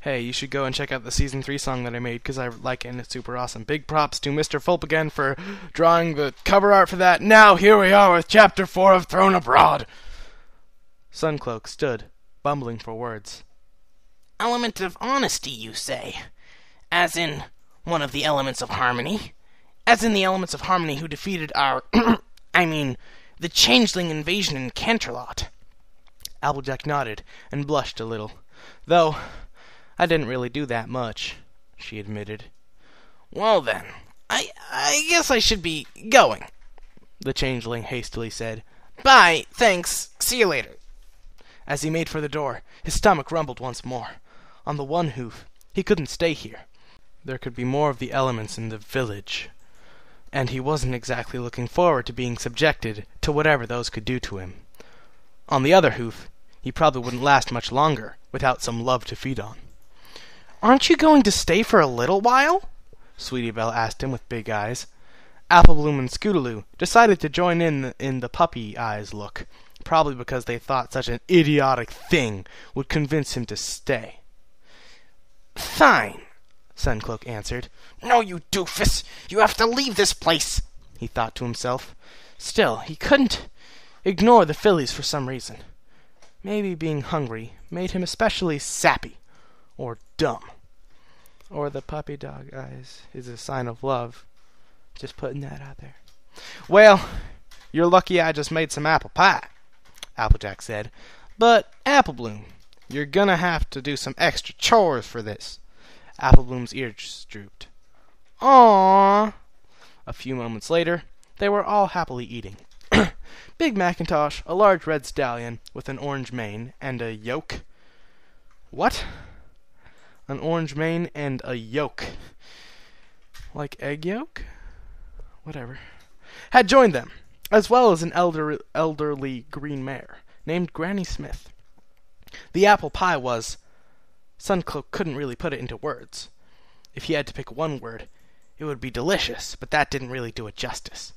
Hey, you should go and check out the Season 3 song that I made, because I like it and it's super awesome. Big props to Mr. Fulp again for drawing the cover art for that. Now, here we are with Chapter 4 of Thrown Abroad. Suncloak stood, bumbling for words. Element of honesty, you say? As in one of the elements of harmony? As in the elements of harmony who defeated our... the changeling invasion in Canterlot? Applejack nodded and blushed a little. Though, I didn't really do that much, she admitted. Well then, I guess I should be going, the changeling hastily said. Bye, thanks, see you later. As he made for the door, his stomach rumbled once more. On the one hoof, he couldn't stay here. There could be more of the elements in the village, and he wasn't exactly looking forward to being subjected to whatever those could do to him. On the other hoof, he probably wouldn't last much longer without some love to feed on. Aren't you going to stay for a little while? Sweetie Belle asked him with big eyes. Applebloom and Scootaloo decided to join in the puppy eyes look, probably because they thought such an idiotic thing would convince him to stay. Fine, Suncloak answered. No, you doofus! You have to leave this place, he thought to himself. Still, he couldn't ignore the fillies for some reason. Maybe being hungry made him especially sappy, or dumb. Or the puppy dog eyes is a sign of love. Just putting that out there. Well, you're lucky I just made some apple pie, Applejack said. But, Applebloom, you're gonna have to do some extra chores for this. Applebloom's ears drooped. Aww. A few moments later, they were all happily eating. Big Macintosh, a large red stallion with an orange mane and a yoke. What? An orange mane and a yoke. Like egg yolk? Whatever. Had joined them, as well as an elderly green mare named Granny Smith. The apple pie was... Suncloak couldn't really put it into words. If he had to pick one word, it would be delicious, but that didn't really do it justice.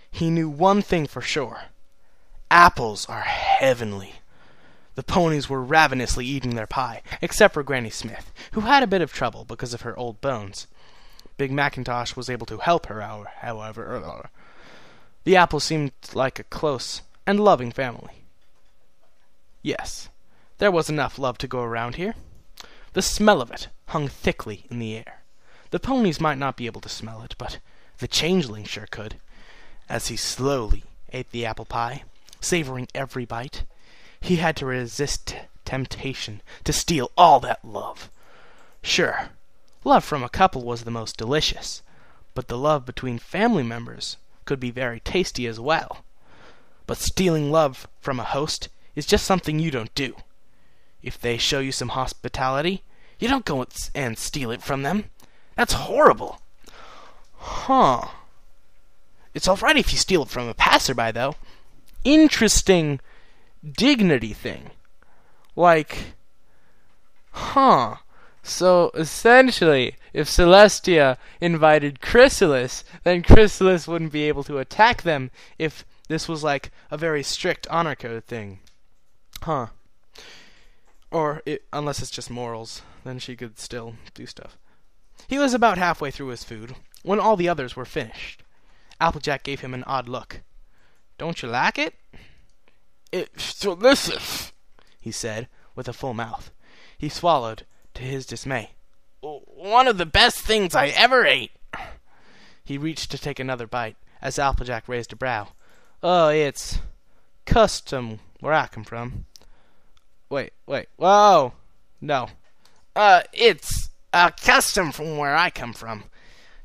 He knew one thing for sure. Apples are heavenly. The ponies were ravenously eating their pie, except for Granny Smith, who had a bit of trouble because of her old bones. Big Macintosh was able to help her, however. The apples seemed like a close and loving family. Yes, there was enough love to go around here. The smell of it hung thickly in the air. The ponies might not be able to smell it, but the changeling sure could. As he slowly ate the apple pie, savoring every bite, he had to resist temptation to steal all that love. Sure, love from a couple was the most delicious, but the love between family members could be very tasty as well. But stealing love from a host is just something you don't do. If they show you some hospitality, you don't go and steal it from them. That's horrible. Huh. It's all right if you steal it from a passerby, though. Interesting dignity thing. Like, so essentially, if Celestia invited Chrysalis, then Chrysalis wouldn't be able to attack them if this was like a very strict honor code thing. Huh. Or, unless it's just morals, then she could still do stuff. He was about halfway through his food when all the others were finished. Applejack gave him an odd look. Don't you like it? It's delicious, he said, with a full mouth. He swallowed, to his dismay. One of the best things I ever ate. He reached to take another bite, as Applejack raised a brow. Oh, it's custom where I come from. Wait, whoa! No. It's a custom from where I come from,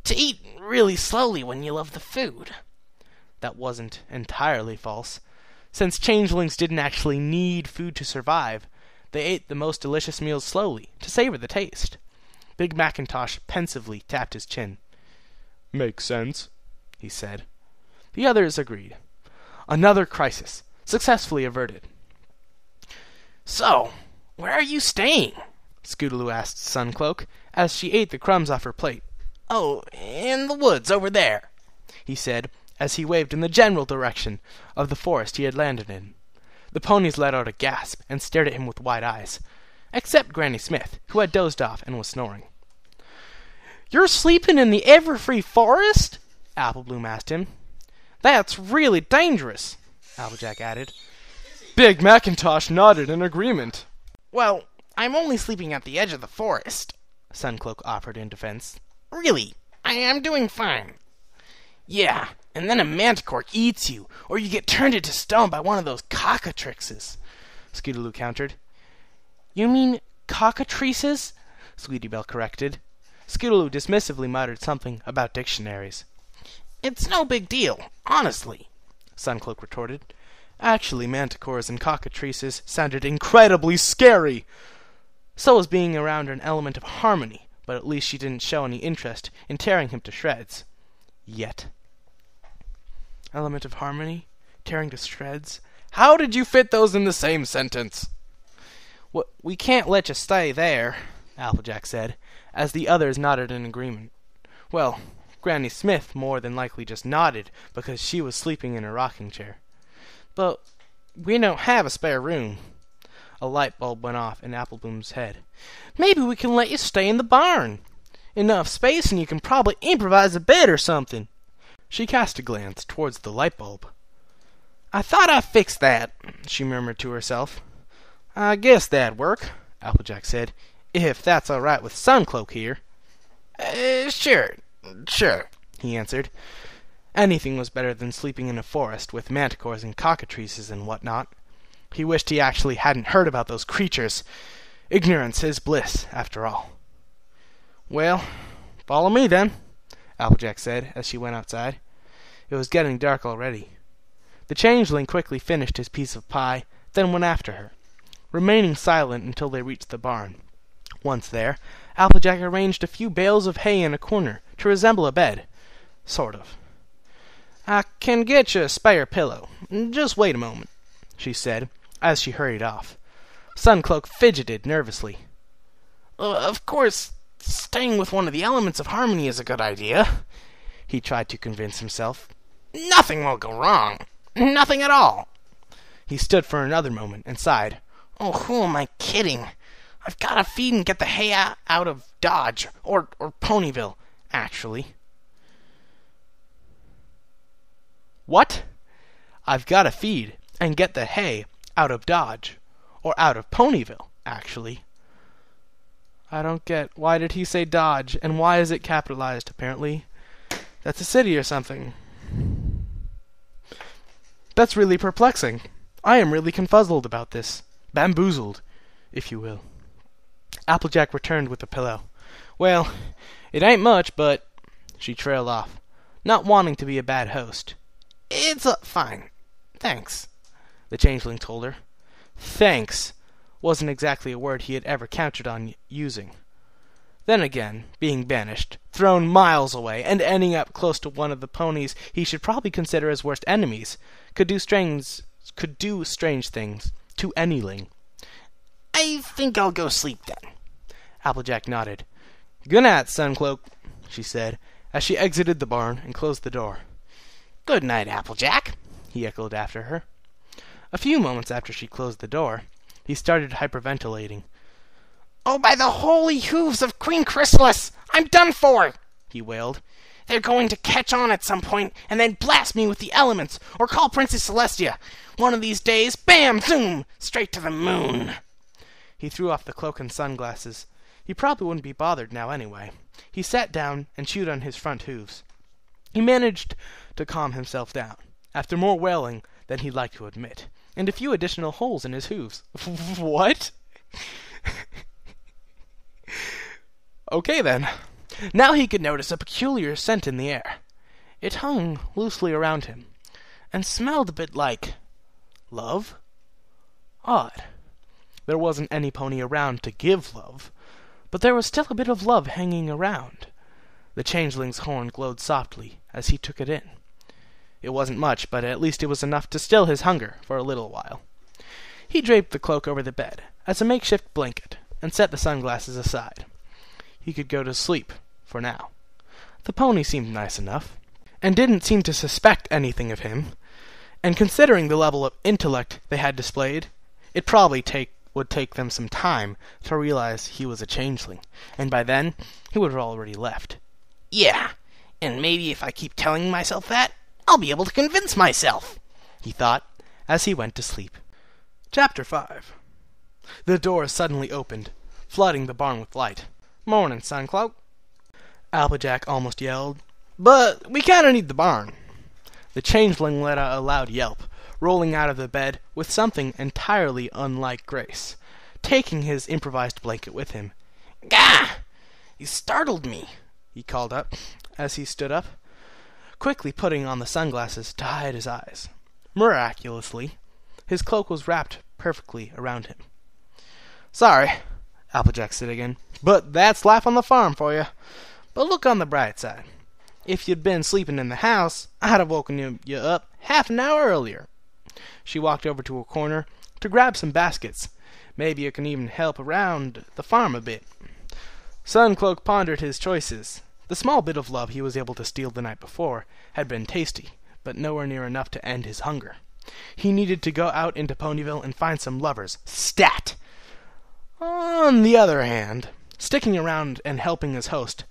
to eat really slowly when you love the food. That wasn't entirely false. Since changelings didn't actually need food to survive, they ate the most delicious meals slowly, to savor the taste. Big Macintosh pensively tapped his chin. Makes sense, he said. The others agreed. Another crisis, successfully averted. So, where are you staying? Scootaloo asked Suncloak, as she ate the crumbs off her plate. Oh, in the woods over there, he said, as he waved in the general direction of the forest he had landed in. The ponies let out a gasp and stared at him with wide eyes. except Granny Smith, who had dozed off and was snoring. "You're sleeping in the Everfree Forest?" Applebloom asked him. "That's really dangerous," Applejack added. Big Macintosh nodded in agreement. "Well, I'm only sleeping at the edge of the forest," Suncloak offered in defense. "Really, I am doing fine." "Yeah, and then a manticore eats you, or you get turned into stone by one of those cockatrices," Scootaloo countered. "You mean cockatrices?" Sweetie Belle corrected. Scootaloo dismissively muttered something about dictionaries. "It's no big deal, honestly," Suncloak retorted. Actually, manticores and cockatrices sounded incredibly scary. So was being around an element of harmony, but at least she didn't show any interest in tearing him to shreds. Yet. Element of harmony? Tearing to shreds? How did you fit those in the same sentence? We can't let you stay there, Applejack said, as the others nodded in agreement. Well, Granny Smith more than likely just nodded because she was sleeping in her rocking chair. But we don't have a spare room. A light bulb went off in Applebloom's head. Maybe we can let you stay in the barn. Enough space and you can probably improvise a bed or something. She cast a glance towards the light bulb. I thought I fixed that, she murmured to herself. I guess that'd work, Applejack said, if that's all right with Suncloak here. Sure, he answered. Anything was better than sleeping in a forest with manticores and cockatrices and whatnot. He wished he actually hadn't heard about those creatures. Ignorance is bliss, after all. Well, follow me then, Applejack said as she went outside. It was getting dark already. The changeling quickly finished his piece of pie, then went after her, remaining silent until they reached the barn. Once there, Applejack arranged a few bales of hay in a corner to resemble a bed. Sort of. I can get you a spare pillow. Just wait a moment, she said, as she hurried off. Suncloak fidgeted nervously. Of course, staying with one of the elements of harmony is a good idea, he tried to convince himself. Nothing will go wrong. Nothing at all. He stood for another moment and sighed. Oh, who am I kidding? I've got to feed and get the hay out of Dodge, or Ponyville, actually. What? I've got to feed and get the hay out of Dodge, or out of Ponyville, actually. I don't get, why did he say Dodge, and why is it capitalized, apparently? That's a city or something. That's really perplexing. I am really confuzzled about this. Bamboozled, if you will. Applejack returned with the pillow. Well, it ain't much, but... She trailed off, not wanting to be a bad host. It's fine. Thanks, the changeling told her. Thanks wasn't exactly a word he had ever counted on using. Then again, being banished, thrown miles away, and ending up close to one of the ponies he should probably consider his worst enemies, could do strange things to anyling. I think I'll go sleep then. Applejack nodded. Good night, Suncloak, she said, as she exited the barn and closed the door. Good night, Applejack, he echoed after her. A few moments after she closed the door, he started hyperventilating. Oh, by the holy hooves of Queen Chrysalis, I'm done for, he wailed. They're going to catch on at some point and then blast me with the elements or call Princess Celestia. One of these days, bam, zoom, straight to the moon. He threw off the cloak and sunglasses. He probably wouldn't be bothered now anyway. He sat down and chewed on his front hooves. He managed to calm himself down, after more wailing than he'd like to admit, and a few additional holes in his hooves. What? Okay, then. Now he could notice a peculiar scent in the air. It hung loosely around him, and smelled a bit like... love? Odd. There wasn't any pony around to give love, but there was still a bit of love hanging around. The changeling's horn glowed softly as he took it in. It wasn't much, but at least it was enough to still his hunger for a little while. He draped the cloak over the bed as a makeshift blanket and set the sunglasses aside. He could go to sleep, for now. The pony seemed nice enough, and didn't seem to suspect anything of him, and considering the level of intellect they had displayed, it'd probably take would take them some time to realize he was a changeling, and by then he would have already left. Yeah, and maybe if I keep telling myself that, I'll be able to convince myself, he thought as he went to sleep. Chapter 5. The door suddenly opened, flooding the barn with light. "Morning, Suncloak," Applejack almost yelled. "But we kinda need the barn." The changeling let out a loud yelp, rolling out of the bed with something entirely unlike grace, taking his improvised blanket with him. "Gah! You startled me," he called up as he stood up, quickly putting on the sunglasses to hide his eyes. Miraculously, his cloak was wrapped perfectly around him. "Sorry," Applejack said again, "but that's life on the farm for you. But look on the bright side. If you'd been sleeping in the house, I'd have woken you up half an hour earlier." She walked over to a corner to grab some baskets. "Maybe you can even help around the farm a bit." Suncloak pondered his choices. The small bit of love he was able to steal the night before had been tasty, but nowhere near enough to end his hunger. He needed to go out into Ponyville and find some lovers. Stat! On the other hand, sticking around and helping his host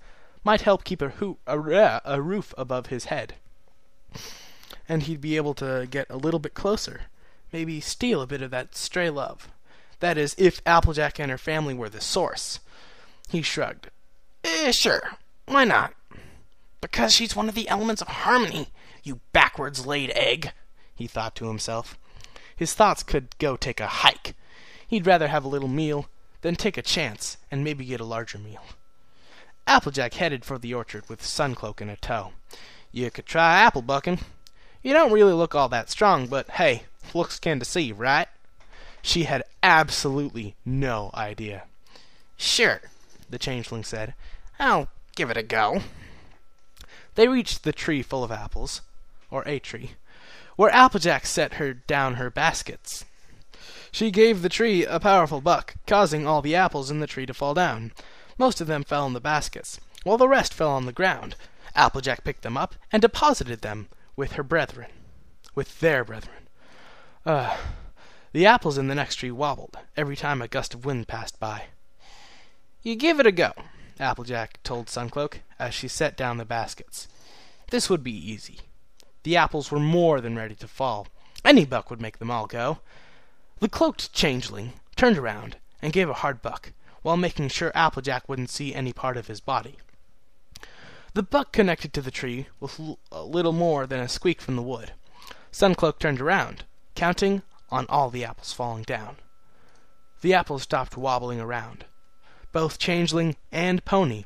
might help keep a roof above his head, and he'd be able to get a little bit closer, maybe steal a bit of that stray love. That is, if Applejack and her family were the source. He shrugged. Sure, why not? Because she's one of the elements of harmony, you backwards laid egg," he thought to himself. His thoughts could go take a hike. He'd rather have a little meal than take a chance and maybe get a larger meal. Applejack headed for the orchard with Suncloak in a tow. "You could try apple bucking. You don't really look all that strong, but hey, looks can deceive, right?" She had absolutely no idea. "Sure," the changeling said. "I'll give it a go." They reached the tree full of apples, or a tree, where Applejack set her down her baskets. She gave the tree a powerful buck, causing all the apples in the tree to fall down. Most of them fell in the baskets, while the rest fell on the ground. Applejack picked them up and deposited them with their brethren. The apples in the next tree wobbled every time a gust of wind passed by. "You give it a go," Applejack told Suncloak as she set down the baskets. This would be easy. The apples were more than ready to fall. Any buck would make them all go. The cloaked changeling turned around and gave a hard buck, while making sure Applejack wouldn't see any part of his body. The buck connected to the tree with a little more than a squeak from the wood. Suncloak turned around, counting on all the apples falling down. The apples stopped wobbling around. Both changeling and pony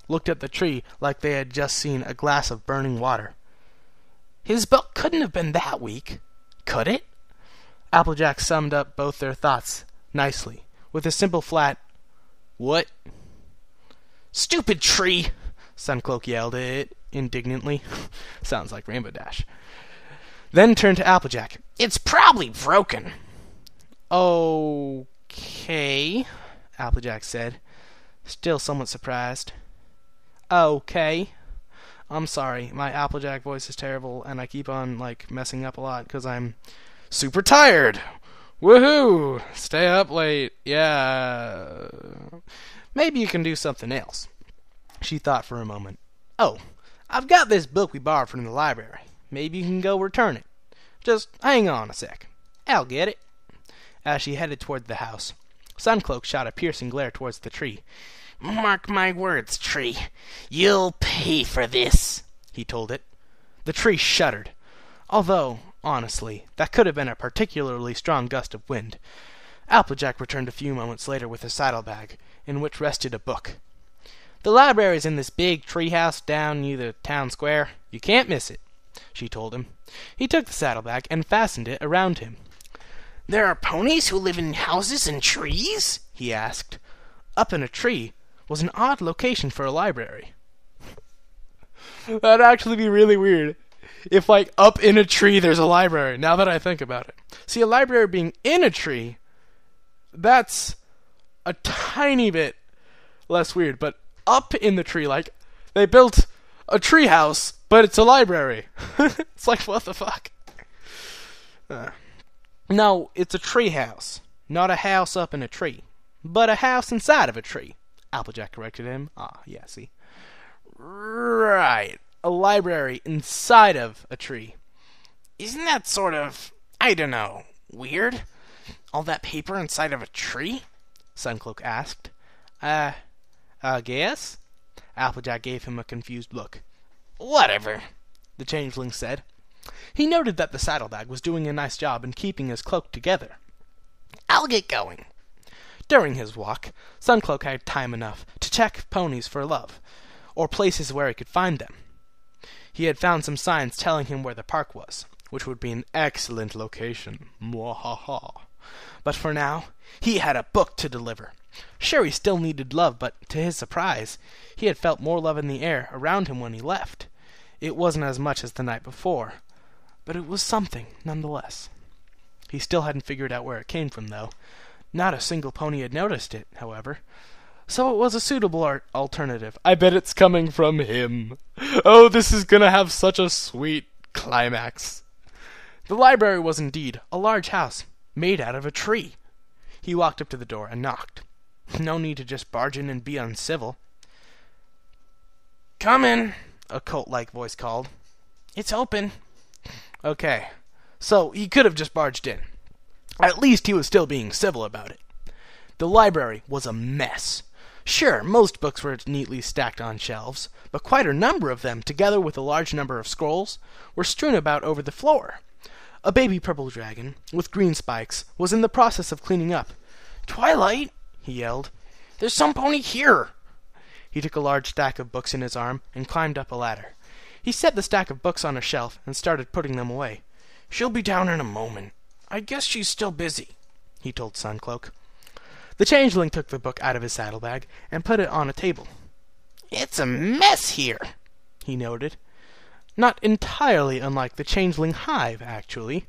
looked at the tree like they had just seen a glass of burning water. His buck couldn't have been that weak, could it? Applejack summed up both their thoughts nicely, with a simple flat, "What?" "Stupid tree!" Suncloak yelled it indignantly. Sounds like Rainbow Dash. Then turned to Applejack. "It's probably broken." "Okay," Applejack said, still somewhat surprised. "Okay. I'm sorry, my Applejack voice is terrible, and I keep on, messing up a lot because I'm super tired. Woohoo! Stay up late. Yeah. Maybe you can do something else." She thought for a moment. "Oh, I've got this book we borrowed from the library. Maybe you can go return it. Just hang on a sec. I'll get it." As she headed toward the house, Suncloak shot a piercing glare towards the tree. "Mark my words, tree. You'll pay for this," he told it. The tree shuddered, although, honestly, that could have been a particularly strong gust of wind. Applejack returned a few moments later with a saddlebag, in which rested a book. "The library's in this big tree house down near the town square. You can't miss it," she told him. He took the saddlebag and fastened it around him. "There are ponies who live in houses and trees?" he asked. Up in a tree was an odd location for a library. That'd actually be really weird. If, up in a tree there's a library, now that I think about it. See, a library being in a tree, that's a tiny bit less weird, but up in the tree, they built a tree house, but it's a library. It's what the fuck? No, it's a tree house. Not a house up in a tree, but a house inside of a tree, Applejack corrected him. Ah, yeah, see. Right, a library inside of a tree. Isn't that sort of, I don't know, weird? All that paper inside of a tree? Suncloak asked. Guess? Applejack gave him a confused look. Whatever, the changeling said. He noted that the saddlebag was doing a nice job in keeping his cloak together. I'll get going. During his walk, Suncloak had time enough to check ponies for love, or places where he could find them. He had found some signs telling him where the park was, which would be an excellent location. Mwahaha. But for now, he had a book to deliver. Sure, he still needed love, but to his surprise, he had felt more love in the air around him when he left. It wasn't as much as the night before, but it was something nonetheless. He still hadn't figured out where it came from, though. Not a single pony had noticed it, however, so it was a suitable alternative. I bet it's coming from him. Oh, this is gonna have such a sweet climax. The library was indeed a large house, made out of a tree. He walked up to the door and knocked. No need to just barge in and be uncivil. Come in, a colt-like voice called. It's open. Okay, so he could have just barged in. At least he was still being civil about it. The library was a mess. Sure, most books were neatly stacked on shelves, but quite a number of them, together with a large number of scrolls, were strewn about over the floor. A baby purple dragon, with green spikes, was in the process of cleaning up. Twilight, he yelled. There's some pony here. He took a large stack of books in his arm and climbed up a ladder. He set the stack of books on a shelf and started putting them away. She'll be down in a moment. I guess she's still busy, he told Suncloak. The changeling took the book out of his saddlebag and put it on a table. It's a mess here, he noted. Not entirely unlike the changeling hive, actually,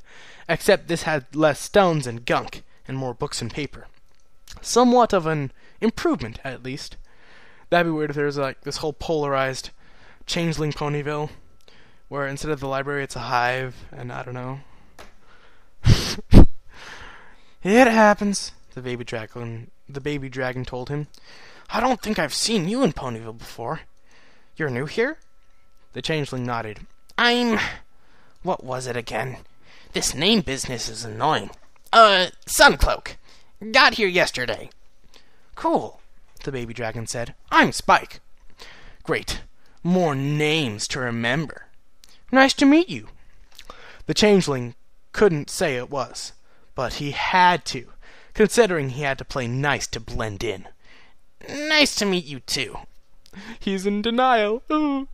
except this had less stones and gunk, and more books and paper. Somewhat of an improvement, at least. That'd be weird if there was like this whole polarized changeling Ponyville, where instead of the library it's a hive, and I don't know. It happens, the baby dragon told him. I don't think I've seen you in Ponyville before. You're new here? The changeling nodded. What was it again? This name business is annoying. Suncloak. Got here yesterday. Cool, the baby dragon said. I'm Spike. Great. More names to remember. Nice to meet you. The changeling couldn't say it was, but he had to, considering he had to play nice to blend in. Nice to meet you, too. He's in denial. Ooh.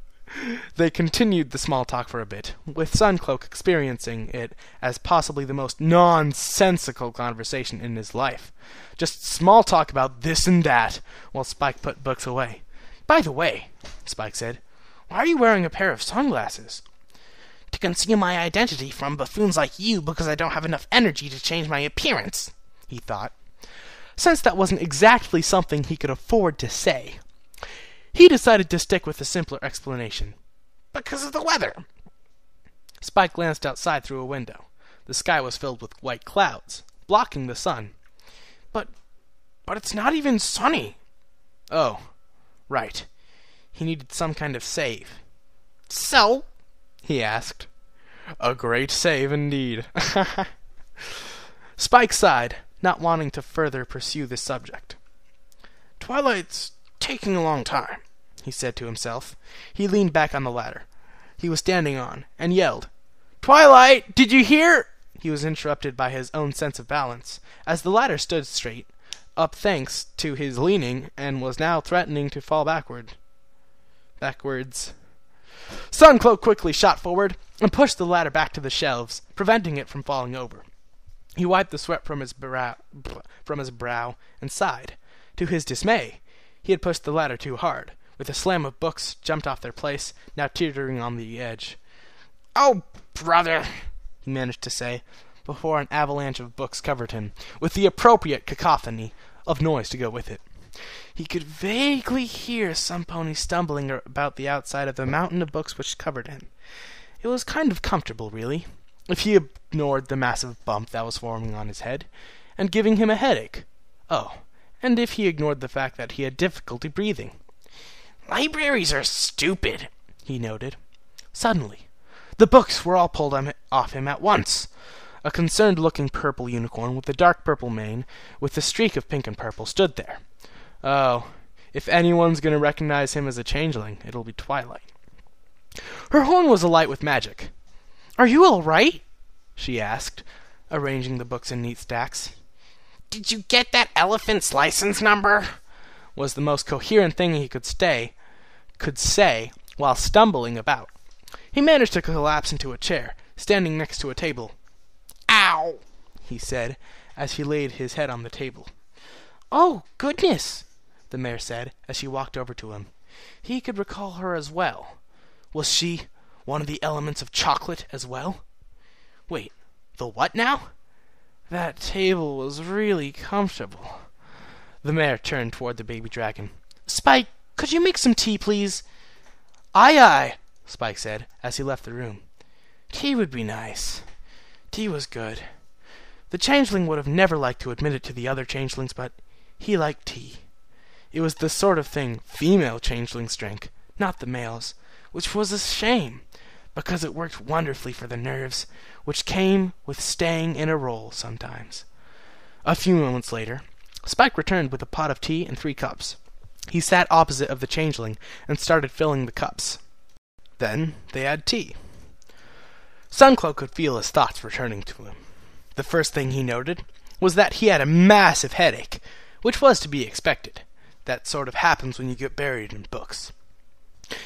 They continued the small talk for a bit, with Suncloak experiencing it as possibly the most nonsensical conversation in his life. Just small talk about this and that, while Spike put books away. By the way, Spike said, why are you wearing a pair of sunglasses? To conceal my identity from buffoons like you because I don't have enough energy to change my appearance, he thought. Since that wasn't exactly something he could afford to say, he decided to stick with a simpler explanation. Because of the weather. Spike glanced outside through a window. The sky was filled with white clouds, blocking the sun. But it's not even sunny. Oh, right. He needed some kind of save. So? He asked. A great save indeed. Spike sighed, not wanting to further pursue this subject. Twilight's taking a long time, he said to himself. He leaned back on the ladder he was standing on and yelled, Twilight, did you hear? He was interrupted by his own sense of balance, as the ladder stood straight up thanks to his leaning and was now threatening to fall backwards. Suncloak quickly shot forward and pushed the ladder back to the shelves, preventing it from falling over. He wiped the sweat from his brow and sighed. To his dismay, he had pushed the ladder too hard. With a slam of books jumped off their place, now teetering on the edge. Oh, brother, he managed to say, before an avalanche of books covered him, with the appropriate cacophony of noise to go with it. He could vaguely hear some ponies stumbling about the outside of the mountain of books which covered him. It was kind of comfortable, really, if he ignored the massive bump that was forming on his head, and giving him a headache. Oh, and if he ignored the fact that he had difficulty breathing. Libraries are stupid, he noted. Suddenly, the books were all pulled off him at once. A concerned-looking purple unicorn with a dark purple mane with a streak of pink and purple stood there. Oh, if anyone's going to recognize him as a changeling, it'll be Twilight. Her horn was alight with magic. "Are you all right?" she asked, arranging the books in neat stacks. "Did you get that elephant's license number?" was the most coherent thing he could say while stumbling about. He managed to collapse into a chair, standing next to a table. "Ow!" he said, as he laid his head on the table. "Oh, goodness!" the mare said, as she walked over to him. He could recall her as well. Was she one of the elements of chocolate as well? Wait, the what now? That table was really comfortable. The mare turned toward the baby dragon. "Spike, could you make some tea, please?" "Aye, aye," Spike said, as he left the room. Tea would be nice. Tea was good. The changeling would have never liked to admit it to the other changelings, but he liked tea. It was the sort of thing female changelings drank, not the males, which was a shame, because it worked wonderfully for the nerves, which came with staying in a roll sometimes. A few moments later, Spike returned with a pot of tea and 3 cups. He sat opposite of the changeling and started filling the cups. Then they had tea. Suncloak could feel his thoughts returning to him. The first thing he noted was that he had a massive headache, which was to be expected. That sort of happens when you get buried in books.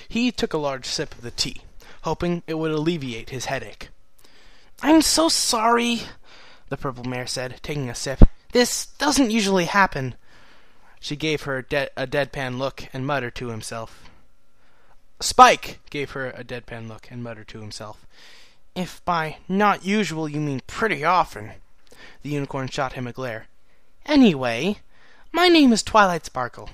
He took a large sip of the tea, hoping it would alleviate his headache. "I'm so sorry," the purple mare said, taking a sip. "This doesn't usually happen." She gave her a deadpan look and muttered to himself. Spike gave her a deadpan look and muttered to himself. "If by not usual you mean pretty often." The unicorn shot him a glare. "Anyway, my name is Twilight Sparkle."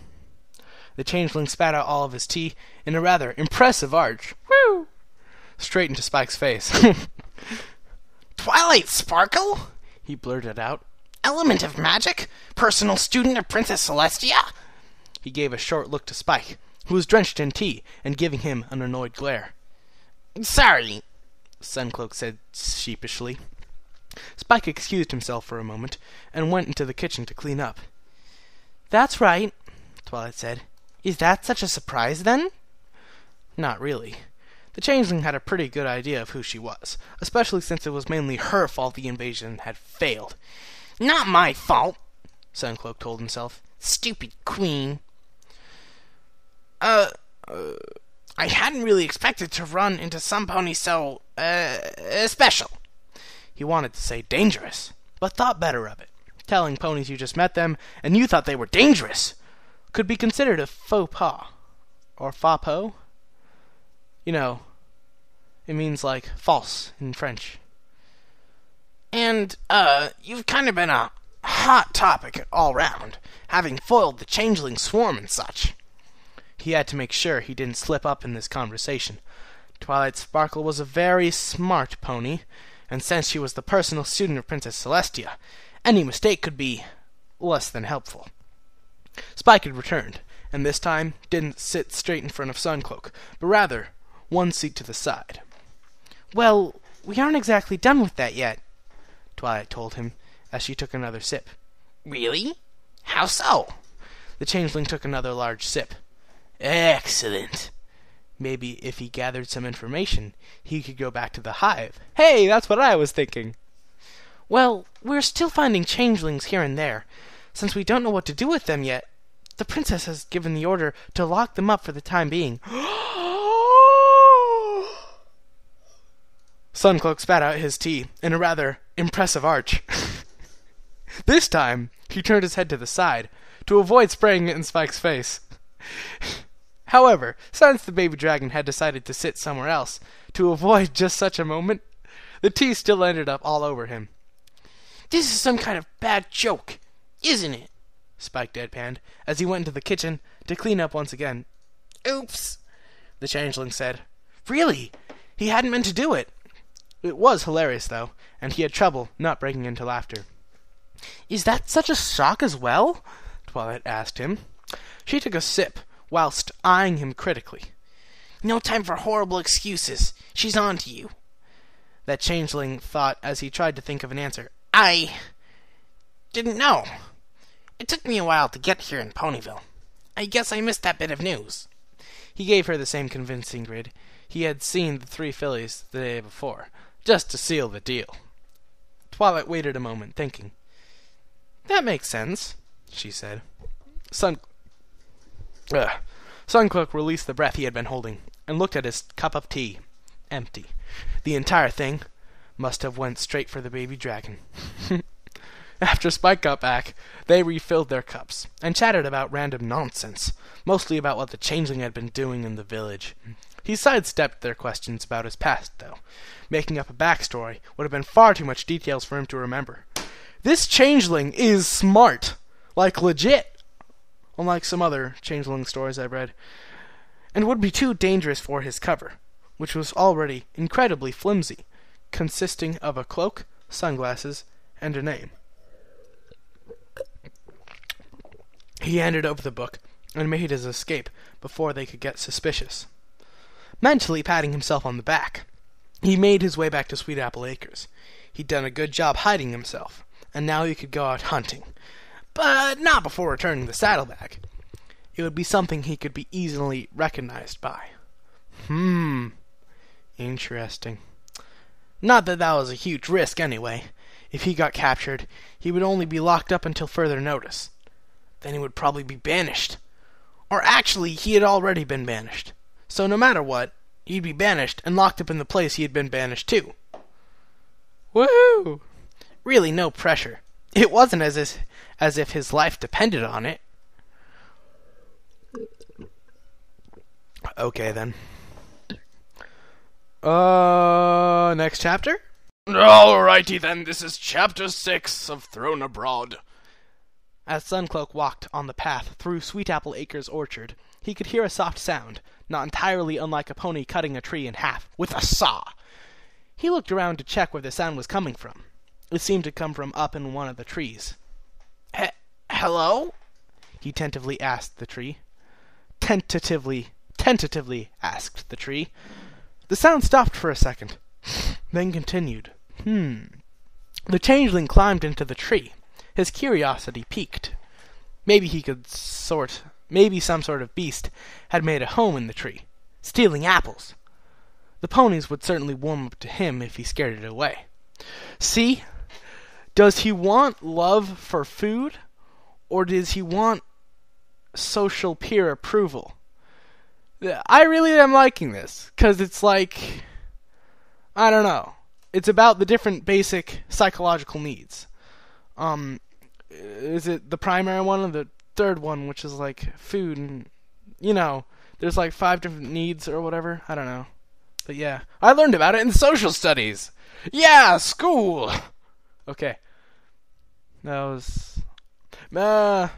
The changeling spat out all of his tea in a rather impressive arch. Woo! Straight into Spike's face. "Twilight Sparkle?" he blurted out. "Element of magic? Personal student of Princess Celestia?" He gave a short look to Spike, who was drenched in tea and giving him an annoyed glare. "Sorry," Suncloak said sheepishly. Spike excused himself for a moment and went into the kitchen to clean up. "That's right," Twilight said. "Is that such a surprise, then?" Not really. The changeling had a pretty good idea of who she was, especially since it was mainly her fault the invasion had failed. "Not my fault," Suncloak told himself. "Stupid queen. I hadn't really expected to run into some pony so, special." He wanted to say dangerous, but thought better of it. Telling ponies you just met them, and you thought they were dangerous, could be considered a faux pas. Or faux pas? You know, it means like false in French. "And, you've kind of been a hot topic all round, having foiled the changeling swarm and such." He had to make sure he didn't slip up in this conversation. Twilight Sparkle was a very smart pony, and since she was the personal student of Princess Celestia, any mistake could be less than helpful. Spike had returned, and this time didn't sit straight in front of Suncloak, but rather 1 seat to the side. "Well, we aren't exactly done with that yet," Twilight told him, as she took another sip. "Really? How so?" The changeling took another large sip. "Excellent." Maybe if he gathered some information, he could go back to the hive. Hey, that's what I was thinking. "Well, we're still finding changelings here and there. Since we don't know what to do with them yet, the princess has given the order to lock them up for the time being." Suncloak spat out his tea in a rather impressive arch. This time, he turned his head to the side to avoid spraying it in Spike's face. However, since the baby dragon had decided to sit somewhere else to avoid just such a moment, the tea still ended up all over him. "This is some kind of bad joke, isn't it?" Spike deadpanned as he went into the kitchen to clean up once again. "Oops," the changeling said. "Really? He hadn't meant to do it." It was hilarious, though, and he had trouble not breaking into laughter. Is that such a shock as well? Twilight asked him. She took a sip, whilst eyeing him critically. No time for horrible excuses. She's on to you. That changeling thought as he tried to think of an answer. I didn't know. It took me a while to get here in Ponyville. I guess I missed that bit of news. He gave her the same convincing grin he had seen the 3 fillies the day before, just to seal the deal. Twilight waited a moment, thinking. That makes sense, she said. Suncloak released the breath he had been holding, and looked at his cup of tea. Empty. The entire thing must have went straight for the baby dragon. After Spike got back, they refilled their cups, and chatted about random nonsense, mostly about what the changeling had been doing in the village. He sidestepped their questions about his past, though. Making up a backstory would have been far too much details for him to remember. This changeling is smart. Like, legit. Unlike some other changeling stories I've read. And would be too dangerous for his cover, which was already incredibly flimsy, consisting of a cloak, sunglasses, and a name. He handed over the book and made his escape before they could get suspicious. Mentally patting himself on the back, he made his way back to Sweetapple Acres. He'd done a good job hiding himself, and now he could go out hunting. But not before returning the saddlebag. It would be something he could be easily recognized by. Interesting. Not that that was a huge risk, anyway. If he got captured, he would only be locked up until further notice. Then he would probably be banished. Or actually, he had already been banished. So no matter what, he'd be banished and locked up in the place he had been banished to. Woohoo! Really no pressure. It wasn't as if his life depended on it. Okay, then. Next chapter? Alrighty then, this is chapter 6 of Thrown Abroad. As Suncloak walked on the path through Sweetapple Acres orchard, he could hear a soft sound, not entirely unlike a pony cutting a tree in half, with a saw. He looked around to check where the sound was coming from. It seemed to come from up in one of the trees. Hello? He tentatively asked the tree. Tentatively asked the tree. The sound stopped for a second, then continued. The changeling climbed into the tree. His curiosity piqued. Maybe some sort of beast had made a home in the tree, stealing apples. The ponies would certainly warm up to him if he scared it away. See? Does he want love for food, or does he want social peer approval? I really am liking this, because it's like, I don't know. It's about the different basic psychological needs. Is it the primary one or the third one, which is like food and, there's like 5 different needs or whatever? I don't know. But yeah, I learned about it in social studies. Yeah, school. Okay. That was... The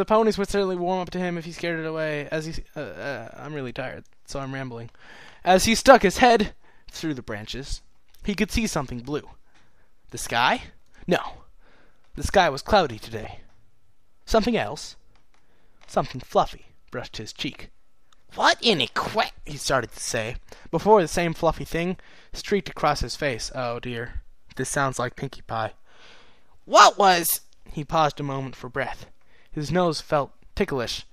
ponies would certainly warm up to him if he scared it away. I'm really tired, so I'm rambling. As he stuck his head through the branches, he could see something blue. The sky? No. The sky was cloudy today. Something else? Something fluffy brushed his cheek. What in he started to say, before the same fluffy thing streaked across his face. Oh dear. This sounds like Pinkie Pie. What was... He paused a moment for breath. His nose felt ticklish.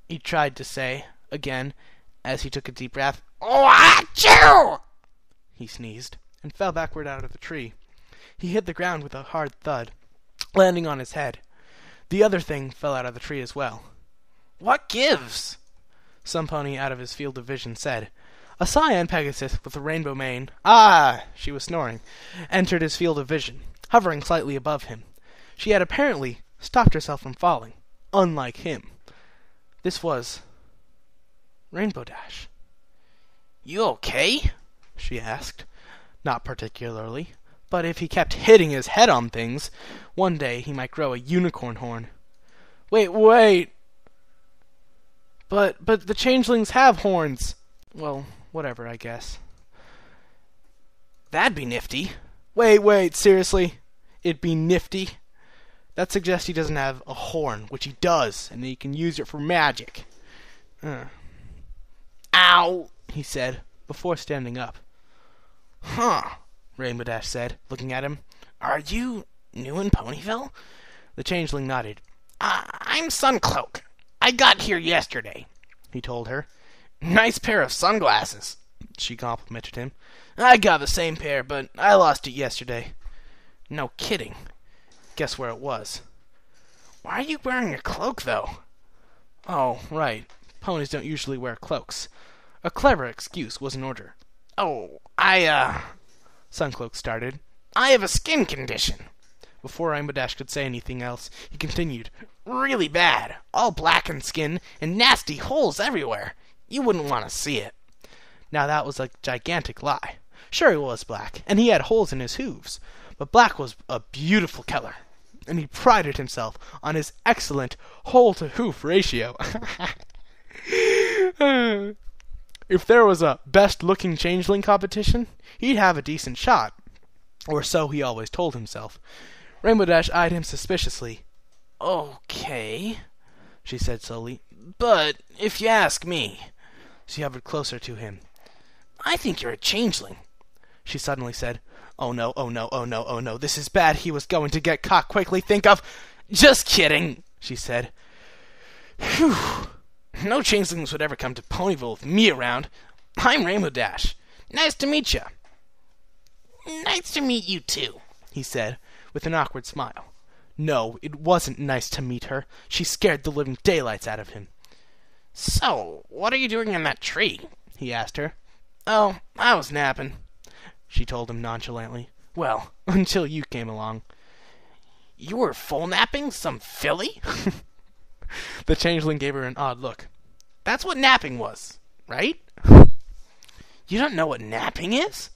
He tried to say, again, as he took a deep breath. Achoo! He sneezed, and fell backward out of the tree. He hit the ground with a hard thud, landing on his head. The other thing fell out of the tree as well. What gives? Some pony out of his field of vision said. A cyan Pegasus with a rainbow mane, she was snoring, entered his field of vision, hovering slightly above him. She had apparently stopped herself from falling, unlike him. This was Rainbow Dash. You okay? She asked. Not particularly, but if he kept hitting his head on things, one day he might grow a unicorn horn. Wait. But the changelings have horns. Well, whatever, I guess. That'd be nifty. Wait, seriously? It'd be nifty? That suggests he doesn't have a horn, which he does, and he can use it for magic. Ow! He said, before standing up. Huh, Rainbow Dash said, looking at him. Are you new in Ponyville? The changeling nodded. I'm Suncloak. I got here yesterday, he told her. Nice pair of sunglasses, she complimented him. I got the same pair, but I lost it yesterday. No kidding. Guess where it was? Why are you wearing a cloak, though? Oh, right. Ponies don't usually wear cloaks. A clever excuse was in order. Oh, Suncloak started. I have a skin condition. Before Rainbow Dash could say anything else, he continued. Really bad. All blackened skin and nasty holes everywhere. You wouldn't want to see it. Now that was a gigantic lie. Sure, he was black, and he had holes in his hooves, but black was a beautiful color, and he prided himself on his excellent hole-to-hoof ratio. If there was a best-looking changeling competition, he'd have a decent shot, or so he always told himself. Rainbow Dash eyed him suspiciously. Okay, she said slowly, but if you ask me... She hovered closer to him. I think you're a changeling, she suddenly said. Oh no, this is bad. He was going to get caught. Quickly think of... Just kidding, she said. Phew. No changelings would ever come to Ponyville with me around. I'm Rainbow Dash. Nice to meet you. Nice to meet you, too, he said, with an awkward smile. No, it wasn't nice to meet her. She scared the living daylights out of him. So, what are you doing in that tree? He asked her. Oh, I was napping, she told him nonchalantly. Well, until you came along. You were full napping some filly? The changeling gave her an odd look. That's what napping was, right? You don't know what napping is?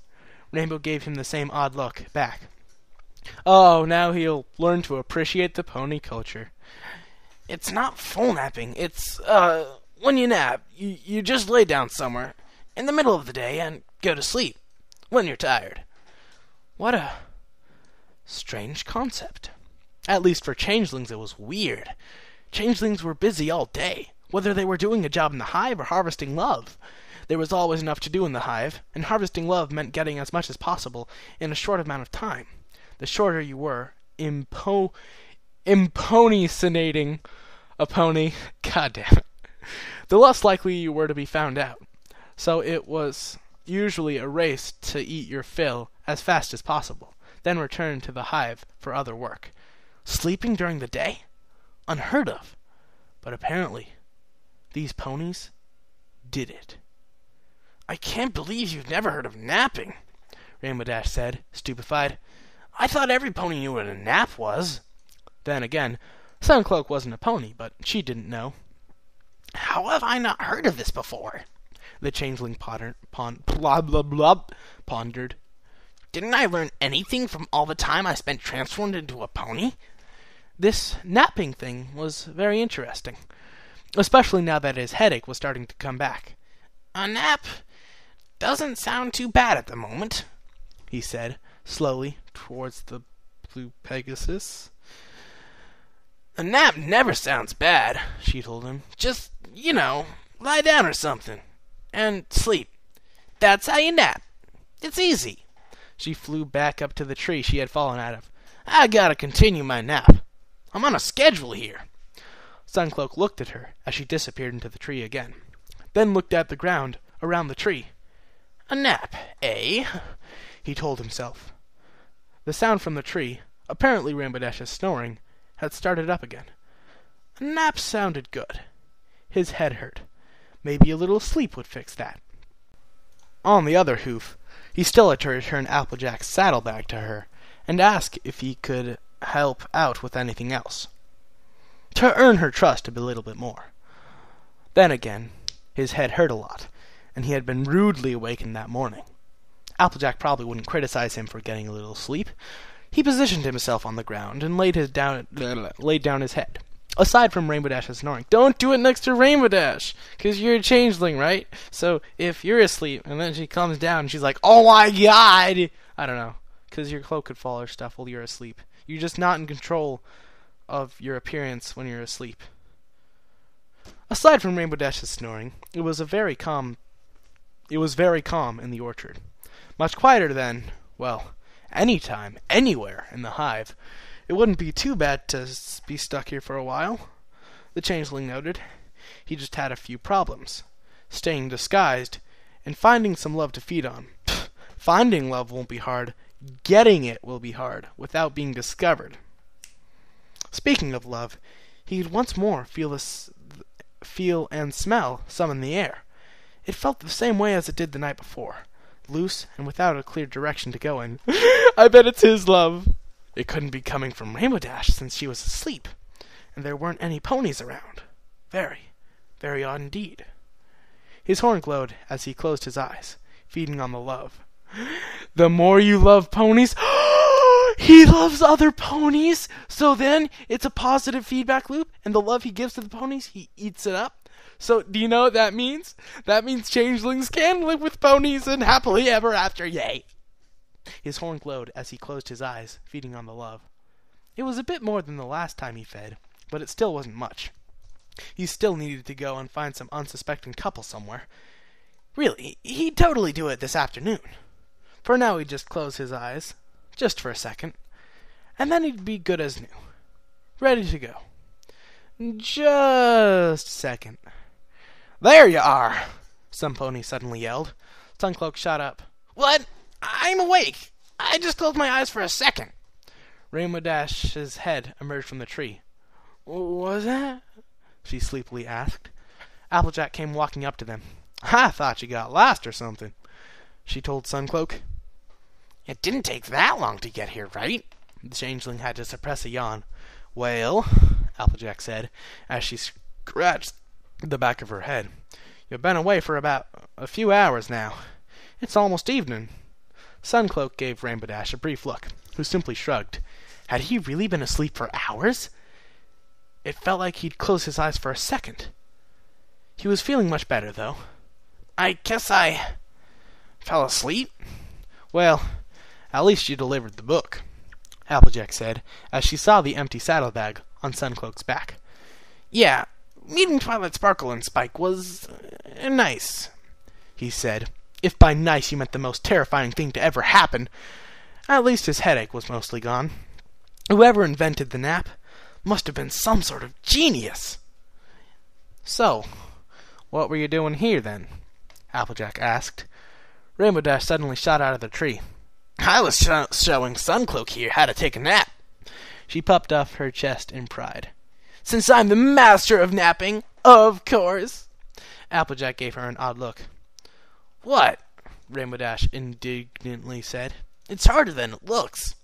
Rainbow gave him the same odd look back. Oh, now he'll learn to appreciate the pony culture. It's not full napping. It's, when you nap, you just lay down somewhere in the middle of the day and go to sleep when you're tired. What a strange concept. At least for changelings it was weird. Changelings were busy all day, whether they were doing a job in the hive or harvesting love. There was always enough to do in the hive, and harvesting love meant getting as much as possible in a short amount of time. The shorter you were imponicinating a pony, goddamn it, the less likely you were to be found out. So it was usually a race to eat your fill as fast as possible, then return to the hive for other work. Sleeping during the day? Unheard of. But apparently, these ponies did it. I can't believe you've never heard of napping, Rainbow Dash said, stupefied. I thought every pony knew what a nap was. Then again, Suncloak wasn't a pony, but she didn't know. How have I not heard of this before? The changeling pondered. Didn't I learn anything from all the time I spent transformed into a pony? This napping thing was very interesting, especially now that his headache was starting to come back. A nap doesn't sound too bad at the moment, he said, slowly, towards the blue Pegasus. A nap never sounds bad, she told him. Just, lie down or something. And sleep. That's how you nap. It's easy. She flew back up to the tree she had fallen out of. I gotta continue my nap. I'm on a schedule here. Suncloak looked at her as she disappeared into the tree again, then looked at the ground around the tree. A nap, eh? He told himself. The sound from the tree, apparently Rainbow Dash's snoring, had started up again. A nap sounded good. His head hurt. Maybe a little sleep would fix that. On the other hoof, he still had to return Applejack's saddlebag to her, and ask if he could help out with anything else, to earn her trust a little bit more. Then again, his head hurt a lot, and he had been rudely awakened that morning. Applejack probably wouldn't criticize him for getting a little sleep. He positioned himself on the ground and laid down his head. Aside from Rainbow Dash's snoring, don't do it next to Rainbow Dash, because you're a changeling, right? So if you're asleep, and then she comes down, and she's like, oh my god, I don't know, because your cloak could fall or stuff while you're asleep. You're just not in control of your appearance when you're asleep. Aside from Rainbow Dash's snoring, it was very calm in the orchard. Much quieter than, well, any time, anywhere in the hive. It wouldn't be too bad to be stuck here for a while, the changeling noted. He just had a few problems. Staying disguised, and finding some love to feed on. Pfft, finding love won't be hard. Getting it will be hard, without being discovered. Speaking of love, he could once more feel and smell some in the air. It felt the same way as it did the night before, loose and without a clear direction to go in. I bet it's his love. It couldn't be coming from Rainbow Dash since she was asleep, and there weren't any ponies around. Very, very odd indeed. His horn glowed as he closed his eyes, feeding on the love. The more you love ponies... He loves other ponies! So then, it's a positive feedback loop, and the love he gives to the ponies, he eats it up. So, do you know what that means? That means changelings can live with ponies and happily ever after, yay! His horn glowed as he closed his eyes, feeding on the love. It was a bit more than the last time he fed, but it still wasn't much. He still needed to go and find some unsuspecting couple somewhere. Really, he'd totally do it this afternoon. For now, he'd just close his eyes, just for a second, and then he'd be good as new. Ready to go. Just a second. There you are! Some pony suddenly yelled. Suncloak shot up. What? I'm awake. I just closed my eyes for a second. Rainbow Dash's head emerged from the tree. What was that? She sleepily asked. Applejack came walking up to them. I thought you got lost or something, she told Suncloak. It didn't take that long to get here, right? The changeling had to suppress a yawn. Well, Applejack said, as she scratched the back of her head, you've been away for about a few hours now. It's almost evening. Suncloak gave Rainbow Dash a brief look, who simply shrugged. Had he really been asleep for hours? It felt like he'd closed his eyes for a second. He was feeling much better, though. I guess I fell asleep. Well, at least you delivered the book, Applejack said, as she saw the empty saddlebag on Suncloak's back. Yeah, meeting Twilight Sparkle and Spike was nice, he said. If by nice you meant the most terrifying thing to ever happen. At least his headache was mostly gone. Whoever invented the nap must have been some sort of genius. So, what were you doing here, then? Applejack asked. Rainbow Dash suddenly shot out of the tree. I was showing Suncloak here how to take a nap. She puffed off her chest in pride. Since I'm the master of napping, of course. Applejack gave her an odd look. What? Rainbow Dash indignantly said. It's harder than it looks.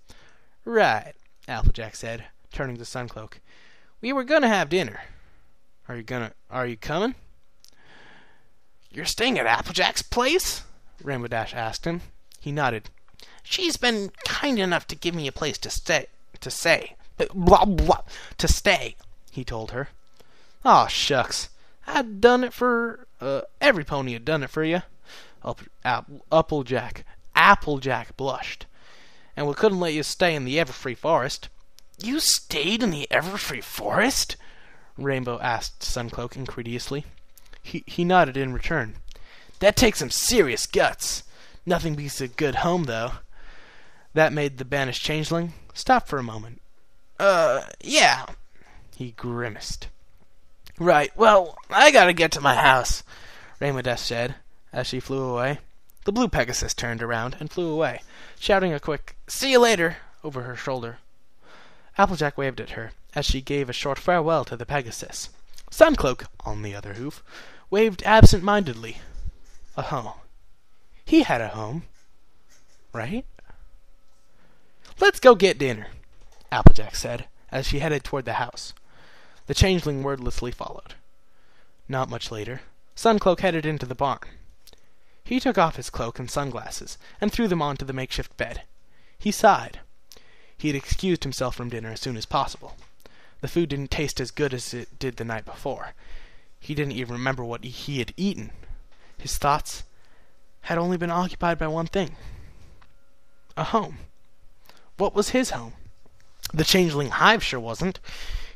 Right, Applejack said, turning to Suncloak. We were gonna have dinner. Are you coming? You're staying at Applejack's place? Rainbow Dash asked him. He nodded. She's been kind enough to give me a place to stay, he told her. Aw, shucks. I'd done it for, every pony had done it for you. Applejack blushed. And we couldn't let you stay in the Everfree Forest. You stayed in the Everfree Forest? Rainbow asked Suncloak incredulously. He nodded in return. That takes some serious guts. Nothing beats a good home, though. That made the banished changeling stop for a moment. Yeah. He grimaced. Right, well, I gotta get to my house, Rainbow Dash said, as she flew away. The blue Pegasus turned around and flew away, shouting a quick, "See you later," over her shoulder. Applejack waved at her, as she gave a short farewell to the Pegasus. Suncloak, on the other hoof, waved absent-mindedly. A home. He had a home. Right? Let's go get dinner, Applejack said, as she headed toward the house. The changeling wordlessly followed. Not much later, Suncloak headed into the barn. He took off his cloak and sunglasses and threw them onto the makeshift bed. He sighed. He had excused himself from dinner as soon as possible. The food didn't taste as good as it did the night before. He didn't even remember what he had eaten. His thoughts had only been occupied by one thing. a home. What was his home? The changeling hive sure wasn't.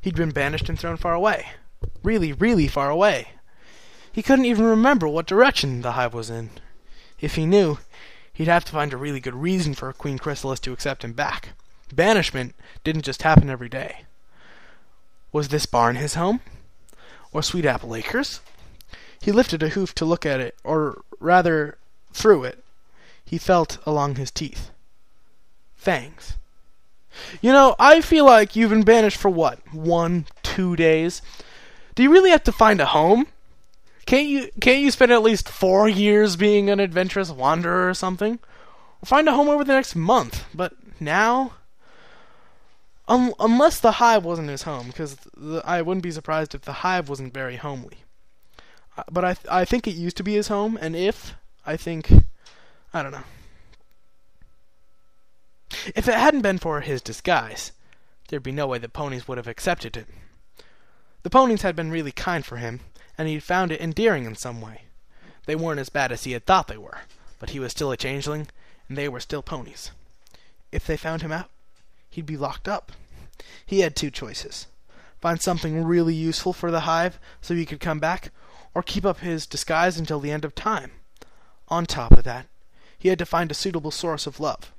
He'd been banished and thrown far away. Really, really far away. He couldn't even remember what direction the hive was in. If he knew, he'd have to find a really good reason for Queen Chrysalis to accept him back. Banishment didn't just happen every day. Was this barn his home? Or Sweet Apple Acres? He lifted a hoof to look at it, or rather, through it. He felt along his teeth. Fangs. You know, I feel like you've been banished for what? 1, 2 days? Do you really have to find a home? Can't you spend at least 4 years being an adventurous wanderer or something? Or find a home over the next month. But now, unless the hive wasn't his home, because I wouldn't be surprised if the hive wasn't very homely. But I think it used to be his home, and I don't know. If it hadn't been for his disguise, there'd be no way the ponies would have accepted him. The ponies had been really kind for him, and he'd found it endearing in some way. They weren't as bad as he had thought they were, but he was still a changeling, and they were still ponies. If they found him out, he'd be locked up. He had 2 choices. Find something really useful for the hive so he could come back, or keep up his disguise until the end of time. On top of that, he had to find a suitable source of love.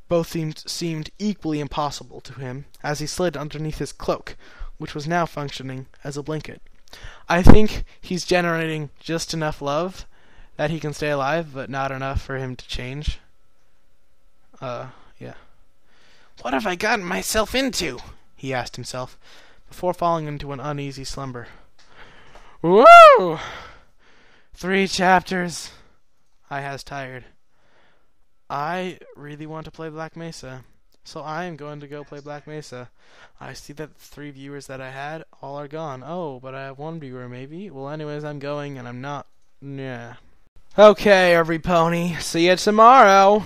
Both seemed equally impossible to him as he slid underneath his cloak, which was now functioning as a blanket. I think he's generating just enough love that he can stay alive, but not enough for him to change. Yeah. What have I gotten myself into? He asked himself, before falling into an uneasy slumber. Woo! 3 chapters. I has tired. I really want to play Black Mesa, so I am going to go play Black Mesa. I see that the 3 viewers that I had, all are gone. Oh, but I have 1 viewer, maybe? Well, anyways, I'm going, and I'm not... Yeah. Okay, every pony. See you tomorrow.